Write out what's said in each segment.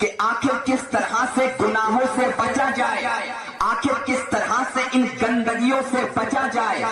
کہ آخر کس طرح سے گناہوں سے بچا جائے, آخر کس طرح سے ان گندگیوں سے بچا جائے.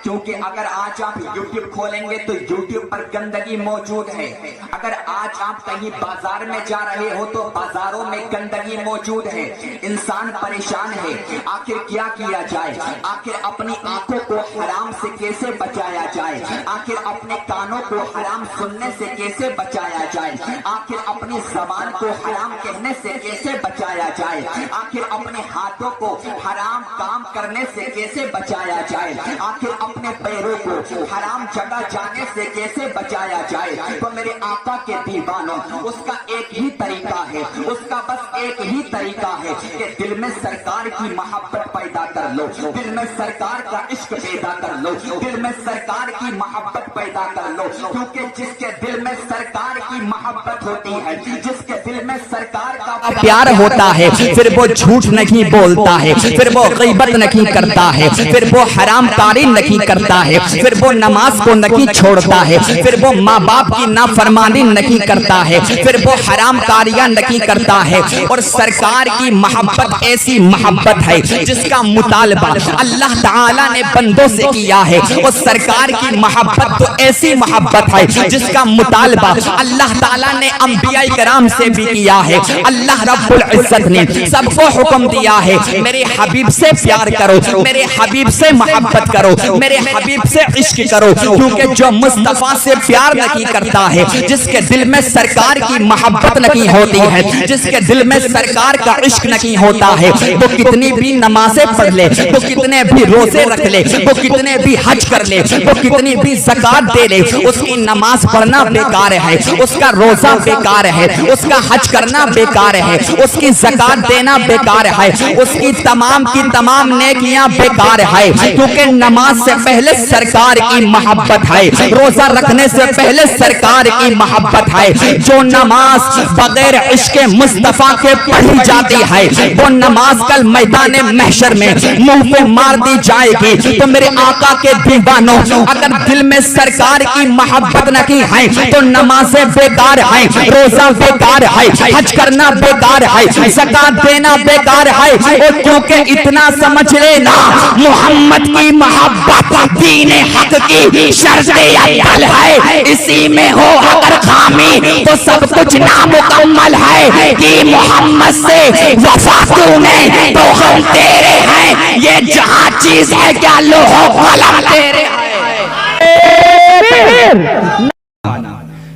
کیونکہ اگر آج آپ یوٹیوب کھولیں گے تو یوٹیوب پر گندگی موجود ہے. اگر آج آپ کہیں بازار میں جا رہے ہو تو بازاروں میں گندگی موجود ہے. انسان پریشان ہے, آخر کیا کیا جائے, آخر اپنی آنکھوں کو حرام سے کیسے بچایا جائے, آخر اپنے کانوں کو حرام سننے سے کیسے بچایا جائے, آخر اپنی زبان کو حرام کہنے سے کیسے بچایا جائے, آخر اپنے ہاتھوں کو حرام کام کرنے سے کیسے بچایا جائے, آخر اپنے پیروں کو حرام جگہ جانے سے کیسے بچایا جائے. تو میرے آقا کے دیوانوں, اس کا ایک ہی طریقہ ہے, اس کا بس ایک ہی طریقہ ہے کہ دل میں سرکار کی محبت پیدا کر لو, دل میں سرکار کا عشق پیدا کر لو, دل میں سرکار کی محبت پیدا کر لو. کیونکہ جس کے دل میں سرکار کی محبت ہوتی ہے, جس کے دل میں سرکار کا پیار ہوتا ہے, پھر وہ جھوٹ نہیں بولتا ہے, پھر وہ غیبت نہیں کرتا ہے, پھر وہ حرام کاری نہیں کرتا ہے, پھر وہ نماز کو نہیں چھوڑتا ہے, پھر وہ ماں باپ کی نافرمانی نہیں کرتا ہے, پھر وہ حرام کاریاں نہیں کرتا ہے. اور سرکار کی محبت ایسی محبت ہے جس کا مطالبہ اللہ تعالیٰ نے بندوں سے کیا ہے. اور سرکار کی محبت تو ایسی محبت ہے جس کا مطالبہ اللہ تعالیٰ نے انبیاء کرام سے بھی کیا ہے. اللہ رب العزت نے سب کو حکم دیا ہے, میرے حبیب سے پیار کرو, میرے حبیب سے محبت کرو, میرے حبیب سے عشق کرو. کیونکہ جو مصطفیٰ سے پیار نہیں کرتا ہے, جس کے دل میں سرکار کی محبت نہیں ہوتی ہے, جس کے دل میں سرکار کا عشق نہیں ہوتا ہے, وہ کتنی بھی نمازیں پڑھ لے, وہ کتنے بھی روزے رکھ لے, وہ کتنے بھی حج کر لے, وہ کتنی بھی زکات دے لے, اس کی نماز پڑھنا بیکار ہے, اس کا روزہ بیکار ہے, اس کا حج کرنا بیکار ہے, اس کی زکات دینا بیکار ہے, اس کی تمام نیکیاں بیکار ہے. کیونکہ نماز سے پہلے سرکار کی محبت ہے, روزہ رکھنے سے پہلے سرکار کی محبت ہے. جو نماز بغیر عشق مصطفیٰ کے پڑھی جاتی ہے, وہ نماز کل میدان محشر میں منہ پہ مار دی جائے گی. تو میرے آقا کے دیوانوں, اگر دل میں سرکار کی محبت نہیں ہے تو نمازیں بیکار ہیں, روزہ بیکار ہے, حج کرنا بیکار ہے, زکات دینا بیکار ہے. اور کیونکہ اتنا سمجھ لینا, محمد کی محبت دین حق کی شرط اول ہے, اسی میں ہو اگر خامی تو سب کچھ نامکمل ہے. کہ محمد سے وفا تو نے تو ہم تیرے ہیں, یہ جہاں چیز ہے کیا لوح و قلم تیرے ہیں.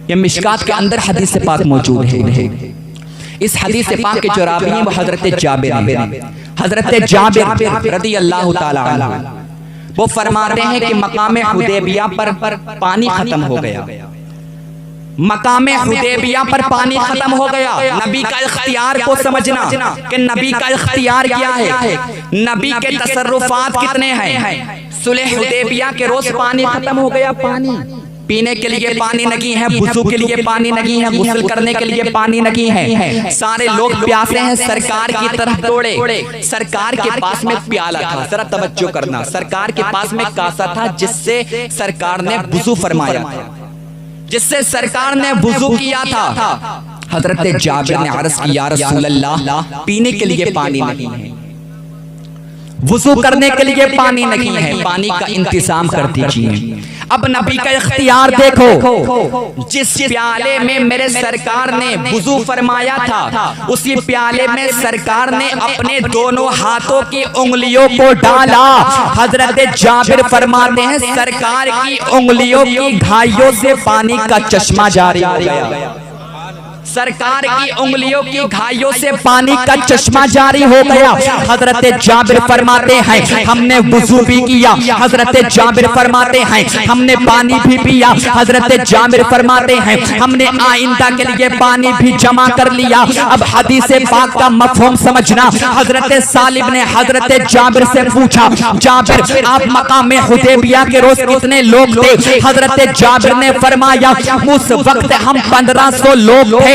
یہ مشکات کے اندر حدیث پاک موجود ہے. اس حدیث پاک کے جو راوی ہیں وہ حضرت جابر ہیں. حضرت جابر رضی اللہ تعالی عنہ وہ فرماتے ہیں کہ مقام حدیبیہ پر پانی ختم ہو گیا. مقام حدیبیہ پر پانی ختم ہو گیا. نبی کا اختیار کو سمجھنا کہ نبی کا اختیار کیا ہے, نبی کے تصرفات کتنے ہیں. صلح حدیبیہ کے روز پانی ختم ہو گیا. پانی پینے کے لیے پانی نہیں ہے, وضو کے لیے پانی نہیں ہے, غسل کرنے کے لیے پانی نہیں ہے. سارے لوگ پیاسے ہیں, سرکار کی طرف دوڑے. سرکار کے پاس میں پیالہ تھا, ذرا توجہ کرنا, سرکار کے پاس میں کاسا تھا جس سے سرکار نے وضو فرمایا تھا, جس سے سرکار نے وضو کیا تھا. حضرت جابر نے عرض کی, یا رسول اللہ, پینے کے لیے پانی نہیں ہے, وضو کرنے کے لیے پانی نہیں ہے, پانی کا انتظام کر دیجیے. اب نبی کا اختیار دیکھو, جس پیالے میں میرے سرکار نے وضو فرمایا تھا, اسی پیالے میں سرکار نے اپنے دونوں ہاتھوں کی انگلیوں کو ڈالا. حضرت جابر فرماتے ہیں سرکار کی انگلیوں کی گھائیوں سے پانی کا چشمہ جاری ہو گیا. سرکار کی انگلیوں کی گھائیوں سے پانی کا چشمہ جاری ہو گیا. حضرت جابر فرماتے ہیں ہم نے وضو بھی کیا. حضرت جابر فرماتے ہیں ہم نے پانی بھی پیا. حضرت جابر فرماتے ہیں ہم نے آئندہ کے لیے پانی بھی جمع کر لیا. اب حدیث پاک کا مفہوم سمجھنا. حضرت سالم نے حضرت جابر سے پوچھا, جابر آپ مقام حدیبیہ کے روز کتنے لوگ تھے؟ حضرت جابر نے فرمایا اس وقت ہم 1500 لوگ تھے.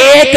1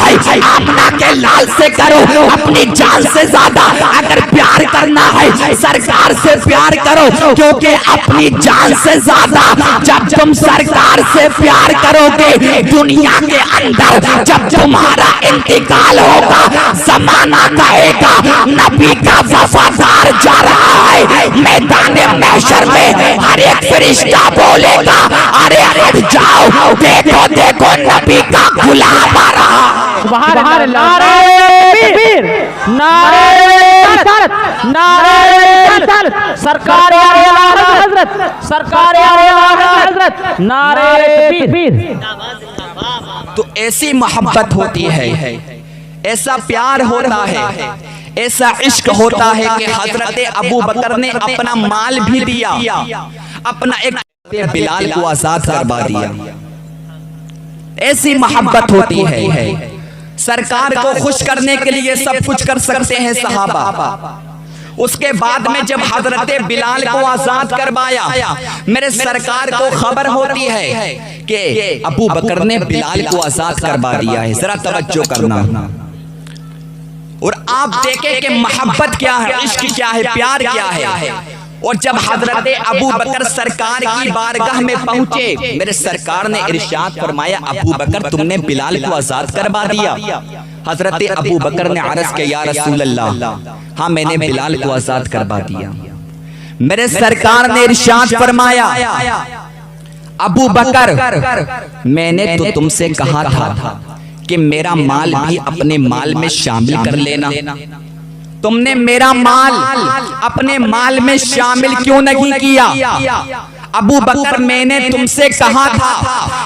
ہے آمنہ کے لال سے کرو اپنی جان سے زیادہ، اگر پیار کرنا ہے سرکار سے پیار کرو کیونکہ اپنی جان سے زیادہ جب تم سرکار سے پیار کرو گے دنیا کے اندر جب تمہارا انتقال ہوگا زمانہ کہے گا نبی کا وفادار جا رہا ہے، میدان محشر میں ہر ایک فرشتہ بولے گا ارے ہٹ جاؤ دیکھو دیکھو نبی کا غلام آ رہا۔ سبحان اللہ، نعرہ تکبیر، نعرہ رسالت، نعرہ رسالت، سرکار اعلی حضرت، سرکار اعلی حضرت، نعرہ تکبیر۔ تو ایسی محبت ہوتی ہے، ایسا پیار ہوتا ہے، ایسا عشق ہوتا ہے کہ حضرت ابو بکر نے اپنا مال بھی دیا، اپنا ایک بلال کو آزاد کروا دیا۔ ایسی محبت ہوتی ہے، سرکار کو خوش کرنے کے لیے سب کچھ کر سکتے ہیں صحابہ۔ اس کے بعد میں جب حضرت بلال کو آزاد کروایا میرے سرکار کو خبر ہوتی ہے کہ ابو بکر نے بلال کو آزاد کروا دیا ہے۔ ذرا توجہ کرنا اور آپ دیکھیں کہ محبت کیا ہے، عشق کیا ہے، پیار کیا ہے۔ اور جب حضرت ابو بکر سرکار کی بارگاہ میں پہنچے میرے سرکار نے ارشاد فرمایا ابو بکر تم نے بلال کو آزاد کروا دیا۔ حضرت ابو بکر نے عرض کیا یا رسول اللہ ہاں میں نے بلال کو آزاد کروا دیا۔ میرے سرکار نے ارشاد فرمایا ابو بکر میں نے تو تم سے کہا تھا کہ میرا مال بھی اپنے مال میں شامل کر لینا، تم نے میرا مال اپنے مال میں شامل کیوں نہیں کیا؟ ابو بکر میں نے تم سے کہا تھا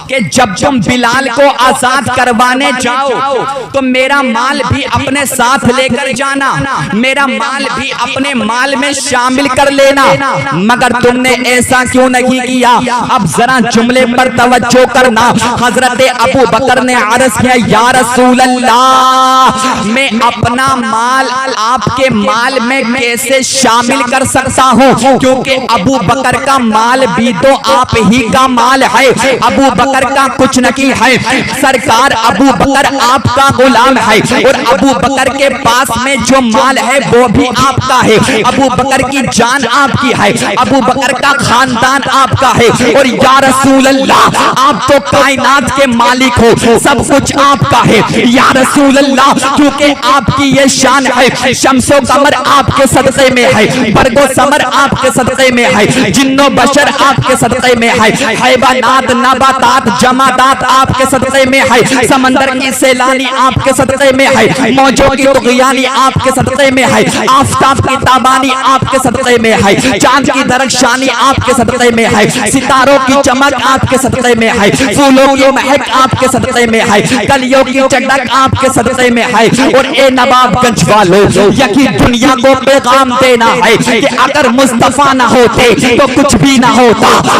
کہ جب تم بلال کو آزاد کروانے جاؤ تو میرا مال بھی اپنے ساتھ لے کر جانا، میرا مال بھی اپنے مال میں شامل کر لینا، مگر تم نے ایسا کیوں نہیں کیا؟ اب ذرا جملے پر توجہ کرنا۔ حضرت ابو بکر نے عرض کیا یا رسول اللہ میں اپنا مال آپ کے مال میں کیسے شامل کر سکتا ہوں، کیونکہ ابو بکر کا مال بھی تو آپ ہی کا مال ہے، ابو بکر کا کچھ نہیں ہے، سرکار ابو بکر آپ کا غلام ہے اور ابو بکر کے پاس میں جو مال ہے وہ بھی آپ کا ہے، ابو بکر کی جان آپ کی ہے، ابو بکر کا خاندان آپ کا ہے، اور یا رسول اللہ آپ تو کائنات کے مالک ہو، سب کچھ آپ کا ہے یا رسول اللہ، کیونکہ آپ کی یہ شان ہے، شمس و قمر آپ کے صدقے میں ہے، برگ و ثمر آپ کے صدقے میں ہے، جن و بشر آپ کے صدقے میں ہے، حیوانات نباتات جمادات آپ کے صدقے میں ہے، سمندر کی سیلانی آپ کے صدقے میں ہے، موجوں کی طغیانی آپ کے صدقے میں ہے، آفتاب کی تابانی آپ کے صدقے میں ہے، چاند کی درخشانی آپ کے صدقے میں ہے، ستاروں کی چمک آپ کے صدقے میں ہے، پھولوں کی مہک آپ کے صدقے میں ہے، کلیوں کی چٹک آپ کے صدقے میں ہے، اور اے نواب گنج والو یقین دنیا کو پیغام دینا ہے کہ اگر مصطفیٰ نہ ہوتے تو کچھ بھی نہ ہوتا،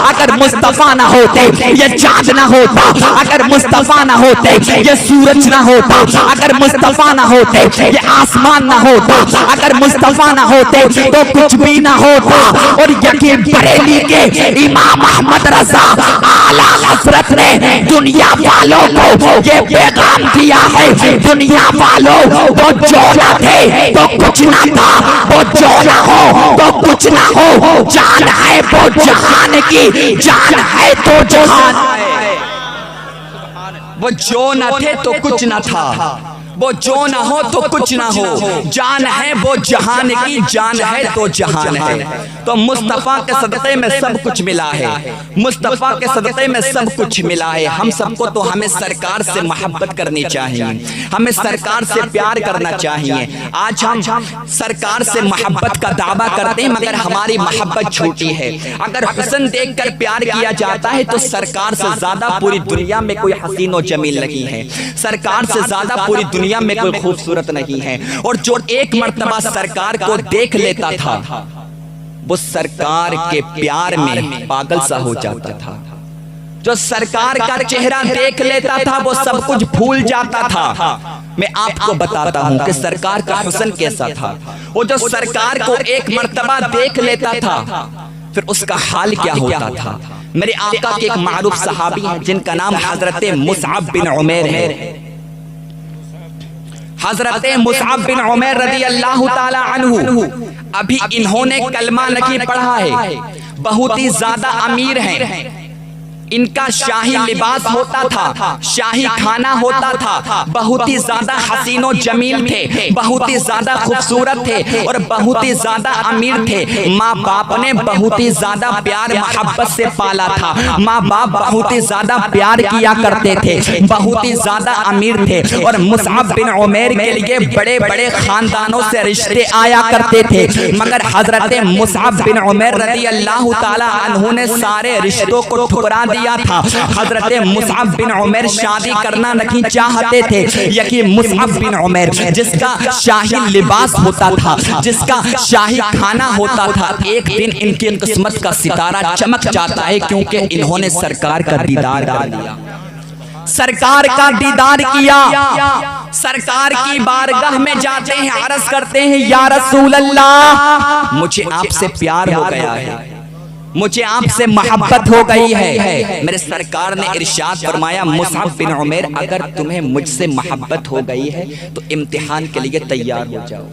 اگر مصطفیٰ نہ ہوتے یہ چاند نہ ہوتا، اگر مصطفیٰ نہ ہوتے یہ سورج نہ ہوتا، اگر مصطفیٰ نہ ہوتے یہ آسمان نہ ہوتا، اگر مصطفیٰ نہ ہوتے تو کچھ بھی نہ ہوتا۔ اور یقین بریلی کے امام احمد رضا اعلیٰ حضرت نے دنیا والوں کو یہ پیغام دیا ہے، دنیا والوں وہ جو نہ تھے تو کچھ نہ تھا، وہ جو نہ ہو تو کچھ نہ ہو، جان ہے وہ جہان کی، جان ہے تو جہان ہے، وہ جو نہ تھے تو کچھ نہ تھا، وہ جو نہ ہو تو کچھ نہ ہو، جان ہے وہ جہان کی، جان ہے تو جہان ہے۔ تو مصطفیٰ کے صدقے میں سب کچھ ملا ہے، مصطفیٰ کے صدقے میں سب کچھ ملا ہے۔ ہم سب کو تو ہمیں سرکار سے محبت کرنی چاہیے، ہمیں سرکار سے پیار کرنا چاہیے۔ آج ہم سرکار سے محبت کا دعویٰ کرتے ہیں مگر ہماری محبت چھوٹی ہے۔ اگر حسن دیکھ کر پیار کیا جاتا ہے تو سرکار سے زیادہ پوری دنیا میں کوئی حسین و جمیل نہیں ہے، سرکار سے زیادہ پوری دنیا میں کوئی خوبصورت نہیں ہے۔ اور جو ایک مرتبہ سرکار کو دیکھ لیتا تھا وہ سرکار کے پیار میں پاگل سا ہو جاتا تھا، جو سرکار کا چہرہ دیکھ لیتا تھا وہ سب کچھ بھول جاتا تھا۔ میں آپ کو بتاتا ہوں کہ سرکار کا حسن کیسا تھا۔ وہ جو سرکار کو ایک مرتبہ دیکھ لیتا تھا پھر اس کا حال کیا ہوتا تھا۔ میرے آقا کے ایک معروف صحابی ہیں جن کا نام حضرت مصعب بن عمیر ہے، حضرت مصعب بن عمیر رضی اللہ تعالی عنہ ابھی انہوں نے کلمہ نہیں پڑھا ہے، بہت ہی زیادہ امیر ہیں، ان کا شاہی لباس ہوتا تھا، شاہی کھانا ہوتا تھا، بہت ہی زیادہ حسین و جمیل تھے، بہت ہی زیادہ خوبصورت تھے اور بہت ہی زیادہ امیر تھے۔ ماں باپ نے بہت ہی زیادہ پیار محبت سے پالا تھا، ماں باپ بہت ہی زیادہ پیار کیا کرتے تھے، بہت ہی زیادہ امیر تھے اور مصعب بن عمیر کے لیے بڑے بڑے خاندانوں سے رشتے آیا کرتے تھے، مگر حضرت مصعب بن عمیر رضی اللہ تعالی عنہ نے سارے رشتوں کو ٹھکرا دیا تھا۔ حضرت مصعب بن عمیر شادی کرنا نہیں چاہتے تھے، یقین مصعب بن عمیر جس کا شاہی لباس ہوتا تھا، جس کا شاہی کھانا ہوتا تھا، ایک دن ان کی قسمت کا ستارہ چمک جاتا ہے کیونکہ انہوں نے سرکار کا دیدار کیا، سرکار کا دیدار کیا، سرکار کی بارگاہ میں جاتے ہیں، عرض کرتے ہیں یا رسول اللہ مجھے آپ سے پیار ہو گیا ہے، مجھے آپ سے محبت ہو گئی ہے۔ میرے سرکار نے ارشاد فرمایا مصعب بن عمیر اگر تمہیں مجھ سے محبت ہو گئی ہے تو امتحان کے لیے تیار ہو جاؤ،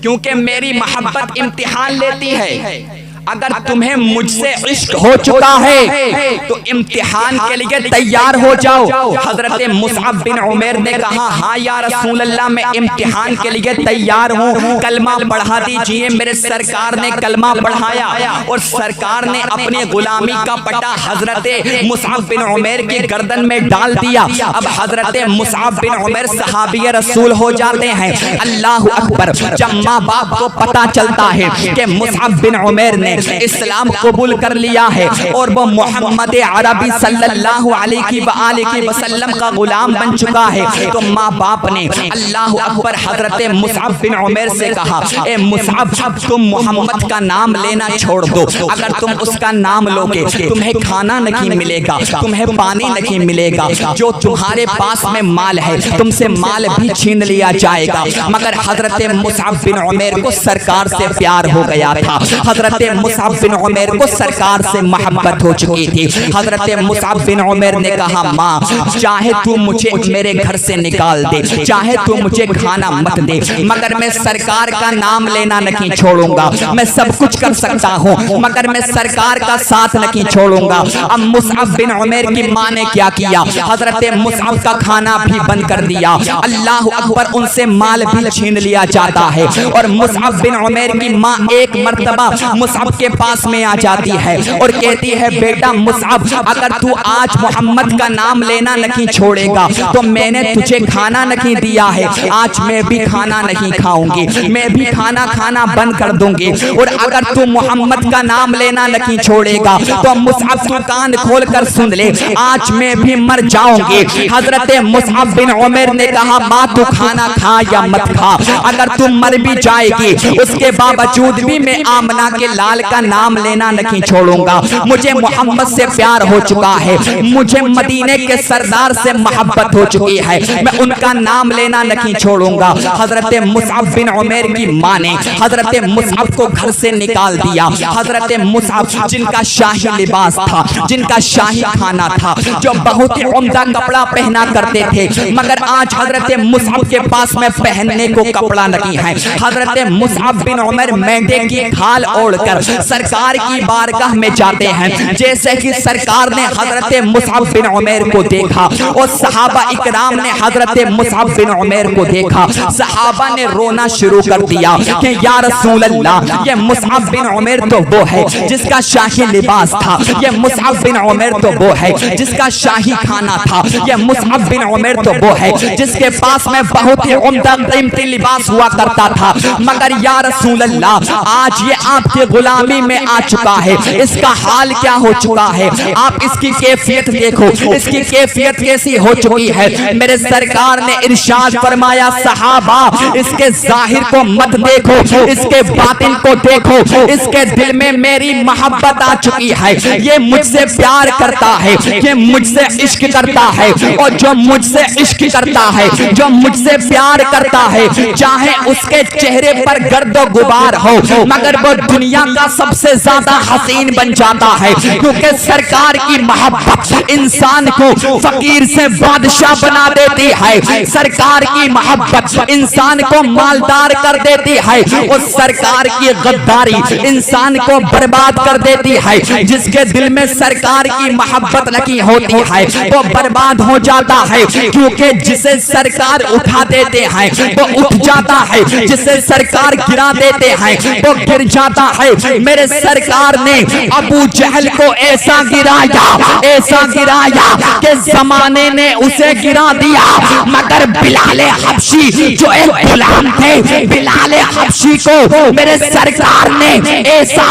کیونکہ میری محبت امتحان لیتی ہے۔ اگر تمہیں مجھ سے عشق ہو چکا ہے تو امتحان کے لیے تیار ہو جاؤ۔ حضرت مصعب بن عمیر نے کہا ہاں یا رسول اللہ میں امتحان کے لیے تیار ہوں، کلمہ پڑھا دیجئے۔ میرے سرکار نے کلمہ پڑھایا اور سرکار نے اپنی غلامی کا پٹا حضرت مصعب بن عمیر کی گردن میں ڈال دیا۔ اب حضرت مصعب بن عمیر صحابی رسول ہو جاتے ہیں۔ اللہ اکبر، جب ماں باپ کو پتہ چلتا ہے کہ مصعب بن عمیر نے اسلام قبول کر لیا ہے اور وہ محمد عربی صلی اللہ علیہ وآلہ وسلم کا غلام بن چکا ہے، تو ماں باپ نے اللہ اکبر حضرت مصعب بن عمیر سے کہا اے مصعب تم محمد کا نام لینا چھوڑ دو، اگر تم اس کا نام لوگے تمہیں کھانا نہیں ملے گا، تمہیں پانی نہیں ملے گا، جو تمہارے پاس میں مال ہے تم سے مال بھی چھین لیا جائے گا۔ مگر حضرت مصعب بن عمیر کو سرکار سے پیار ہو گیا تھا، حضرت مصعب بن عمیر کو سرکار سے محبت ہو چکی تھی۔ حضرت مصعب بن عمیر نے کہا ماں چاہے تو مجھے میرے گھر سے نکال دے، چاہے تو مجھے کھانا مت دے، مگر میں سرکار کا نام لینا نہیں چھوڑوں گا، میں سب کچھ کر سکتا ہوں مگر میں سرکار کا ساتھ نہیں چھوڑوں گا۔ اب مصعب بن عمیر کی ماں نے کیا کیا، حضرت مصعب کا کھانا بھی بند کر دیا، اللہ اکبر ان سے مال بھی چھین لیا جاتا ہے۔ اور مصعب بن عمیر کی ماں ایک مرتبہ مصعب کے پاس میں آ جاتی ہے اور کہتی ہے بیٹا مصعب اگر تو آج محمد کا نام لینا نہیں چھوڑے گا تو میں نے تجھے کھانا نہیں دیا ہے، آج میں بھی کھانا نہیں کھاؤں گی، میں بھی کھانا بند کر دوں گی، اور اگر تو محمد کا نام لینا نہیں چھوڑے گا تو مصعب تو کان کھول کر سن لے آج میں بھی مر جاؤں گی۔ حضرت مصعب بن عمیر نے کہا ماں تو کھانا کھا یا مت کھا، اگر تو مر بھی جائے گی اس کے باوجود بھی میں آمنہ کے لال کا نام لینا نہیں چھوڑوں گا، مجھے محمد سے پیار ہو چکا ہے، مجھے مدینے کے سردار سے محبت ہو چکی ہے، میں ان کا نام لینا نہیں چھوڑوں گا۔ حضرت مصعب بن عمیر کی ماں نے حضرت مصعب کو گھر سے نکال دیا۔ حضرت مصعب جن کا شاہی لباس تھا، جن کا شاہی کھانا تھا، جو بہت ہی عمدہ کپڑا پہنا کرتے تھے، مگر آج حضرت مصعب کے پاس میں پہننے کو کپڑا نہیں ہے۔ حضرت مصعب بن عمیر مینڈے کی کھال اوڑھ کر سرکار کی بارگاہ میں جاتے ہیں۔ جیسے کہ سرکار نے حضرت مصعب بن عمیر کو دیکھا اور صحابہ اکرام نے حضرت مصعب بن عمیر کو دیکھا، صحابہ نے رونا شروع کر دیا کہ یا رسول اللہ یہ مصعب بن عمیر تو وہ ہے جس کا شاہی لباس تھا، یہ مصعب بن عمیر تو وہ ہے جس کا شاہی کھانا تھا، یہ مصعب بن عمیر تو وہ ہے جس کے پاس میں بہت ہی عمدہ قیمتی لباس ہوا کرتا تھا، مگر یا رسول اللہ آج یہ آپ کے غلامی میں آ چکا ہے، اس کا حال کیا ہو چکا ہے، آپ اس کی کیفیت دیکھو، اس کی کیفیت کیسی ہو چکی ہے۔ میرے سرکار نے ارشاد فرمایا صحابہ اس کے ظاہر کو مت دیکھو، اس کے باطن کو دیکھو، اس کے دل میں میری محبت آ چکی ہے، یہ مجھ سے پیار کرتا ہے، یہ مجھ سے عشق کرتا ہے، اور جو مجھ سے عشق کرتا ہے، جو مجھ سے پیار کرتا ہے، چاہے اس کے چہرے پر گرد و غبار ہو مگر وہ دنیا کا زندہ سب سے زیادہ حسین بن جاتا ہے، کیونکہ سرکار کی محبت انسان کو فقیر سے بادشاہ بنا دیتی ہے، سرکار کی محبت انسان کو مالدار کر دیتی ہے، اور سرکار کی غداری انسان کو برباد کر دیتی ہے۔ جس کے دل میں سرکار کی محبت نہیں ہوتی ہے وہ برباد ہو جاتا ہے، کیونکہ جسے سرکار اٹھا دیتے ہیں وہ اٹھ جاتا ہے، جسے سرکار گرا دیتے ہیں وہ گر جاتا ہے۔ میرے سرکار نے ابو جہل کو ایسا گرایا کہ زمانے نے اسے گرا دیا، مگر بلال حبشی جو ایک غلام تھے، بلال حبشی کو میرے سرکار نے ایسا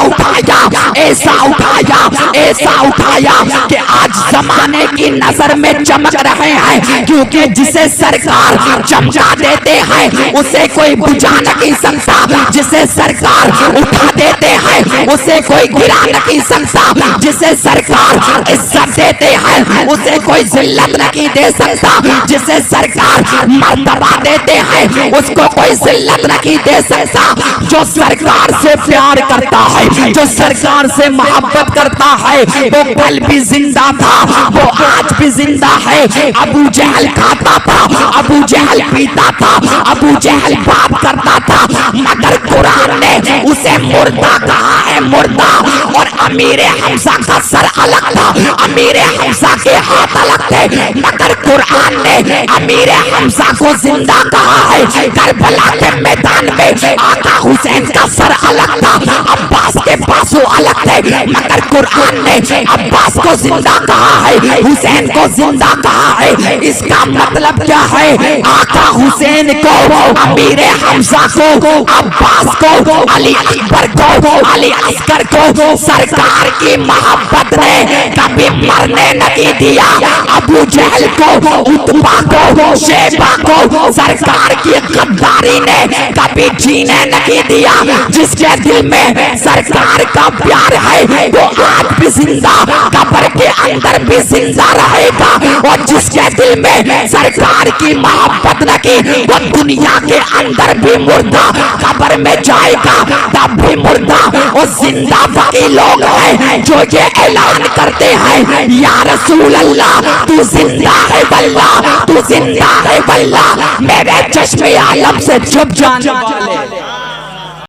اٹھایا کہ آج زمانے کی نظر میں چمک رہے ہیں، کیونکہ جسے سرکار چمکا دیتے ہیں اسے کوئی بجھا نہیں سکتا، جسے سرکار اٹھا دیتے ہیں اسے کوئی گرا نہیں سکتا، جسے سرکار عزت دیتے ہیں اسے کوئی ذلت نہیں دے سکتا، جسے سرکار مرتبہ دیتے ہیں اس کو کوئی ذلت نہیں دے سکتا۔ جو سرکار سے پیار کرتا ہے، جو سرکار سے محبت کرتا ہے، وہ کل بھی زندہ تھا، وہ آج بھی زندہ ہے۔ ابو جہل کھاتا تھا، ابو جہل پیتا تھا، ابو جہل بات کرتا تھا، مگر قرآن نے اسے مردہ کہا ہے، مردہ۔ اور امیر حمزہ کا سر الگ تھا، امیر حمزہ کے ہاتھ الگ تھے، مگر قرآن نے امیر حمزہ کو زندہ کہا ہے۔ کربلا کے میدان میں آقا حسین کا سر الگ تھا، عباس کے بازو الگ تھے، مگر قرآن نے عباس کو زندہ کہا ہے، حسین کو زندہ کہا ہے۔ اس کا مطلب کیا ہے؟ آقا حسین کو، امیر حمزہ کو، عباس کو، علی اکبر کو، علی اصغر کو سرکار کی محبت نے کبھی مرنے نہیں دیا۔ ابو جہل کو، عتبہ کو، شیبہ کو سرکار کی غداری نے کبھی جینے نہیں دیا۔ جس کے دل میں سرکار کا پیار ہے وہ آج بھی زندہ، قبر کے اندر بھی زندہ رہے گا، اور جس کے دل میں سرکار کی محبت نہیں وہ دنیا کے اندر بھی مردہ، قبر میں جائے گا تب بھی مردہ۔ اور زندہ باقی لوگ ہیں جو یہ اعلان کرتے ہیں یا رسول اللہ تو زندہ ہے واللہ، تو زندہ ہے واللہ، میرے چشم عالم سے چھپ جانے والے